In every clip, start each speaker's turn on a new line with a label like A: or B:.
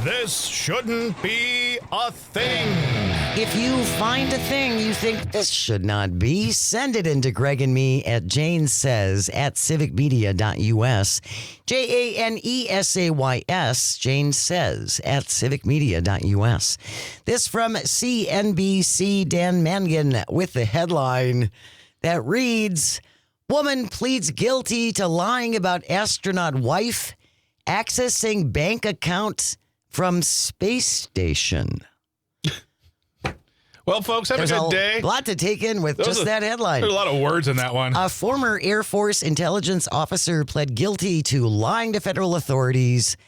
A: This shouldn't be a thing.
B: If you find a thing you think this should not be, send it into Greg and me at Jane Says at civicmedia.us. JANESAYS, Jane Says at civicmedia.us. This from CNBC, Dan Mangan with the headline that reads, Woman pleads guilty to lying about astronaut wife accessing bank account from space station.
A: Well, folks, have
B: There's
A: a good day.
B: A lot to take in with just that headline.
A: There's a lot of words in that one.
B: A former Air Force intelligence officer pled guilty to lying to federal authorities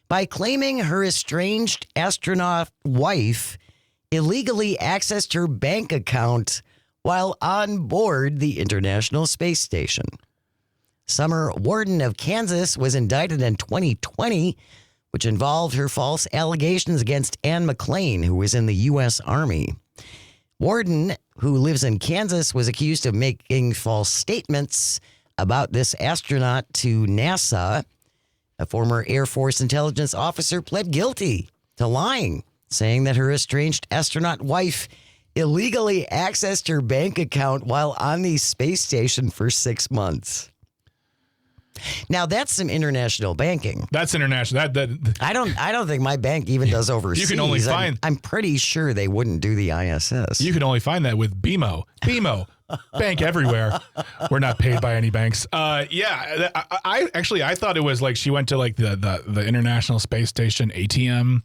B: by claiming her estranged astronaut wife illegally accessed her bank account while on board the International Space Station. Summer Warden of Kansas was indicted in 2020, which involved her false allegations against Ann McClain, who was in the U.S. Army. Warden, who lives in Kansas, was accused of making false statements about this astronaut to NASA. A former Air Force intelligence officer pled guilty to lying, saying that her estranged astronaut wife illegally accessed her bank account while on the space station for 6 months. Now that's some international banking.
A: That's international.
B: I don't think my bank even does overseas.
A: You can only find.
B: I'm pretty sure they wouldn't do the ISS.
A: You can only find that with BMO. BMO, bank everywhere. We're not paid by any banks. Yeah, I thought it was like she went to like the International Space Station ATM.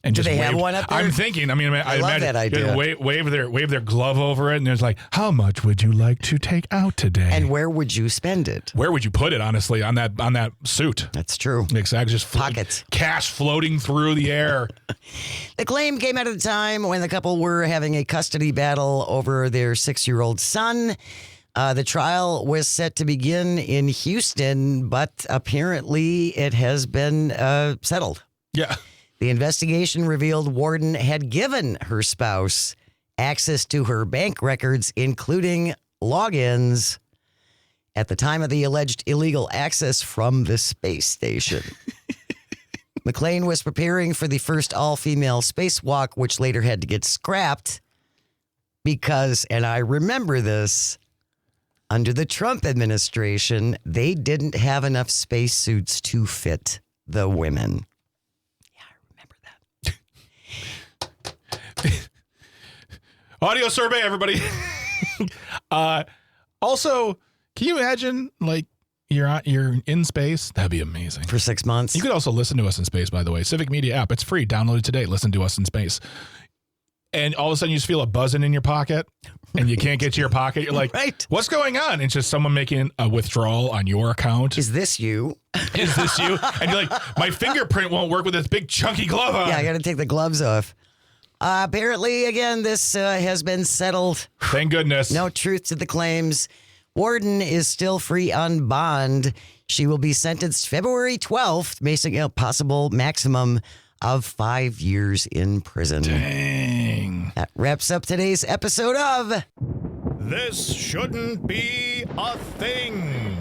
A: And
B: do
A: just
B: they
A: waved.
B: have one up there?
A: I'm thinking. I mean, I
B: love
A: imagine
B: that idea.
A: Wave their glove over it, and there's like, how much would you like to take out today?
B: And where would you spend it?
A: Where would you put it? Honestly, on that suit.
B: That's true.
A: Exactly. Just
B: Pockets.
A: Cash floating through the air.
B: The claim came at a time when the couple were having a custody battle over their 6-year-old son. The trial was set to begin in Houston, but apparently it has been settled.
A: Yeah.
B: The investigation revealed Warden had given her spouse access to her bank records, including logins, at the time of the alleged illegal access from the space station. McClain was preparing for the first all-female spacewalk, which later had to get scrapped because, and I remember this, under the Trump administration, they didn't have enough spacesuits to fit the women.
A: Audio survey, everybody. Also, can you imagine like you're in space? That'd be amazing.
B: For 6 months.
A: You could also listen to us in space, by the way. Civic Media app. It's free. Download it today. Listen to us in space. And all of a sudden you just feel a buzzing in your pocket and you can't get to your pocket. You're like,
B: right.
A: What's going on? It's just someone making a withdrawal on your account.
B: Is this you?
A: Is this you? And you're like, my fingerprint won't work with this big chunky glove on.
B: Yeah, I got to take the gloves off. Apparently, again, this has been settled.
A: Thank goodness.
B: No truth to the claims. Warden is still free on bond. She will be sentenced February 12th, facing a possible maximum of 5 years in prison.
A: Dang.
B: That wraps up today's episode of
A: This Shouldn't Be a Thing.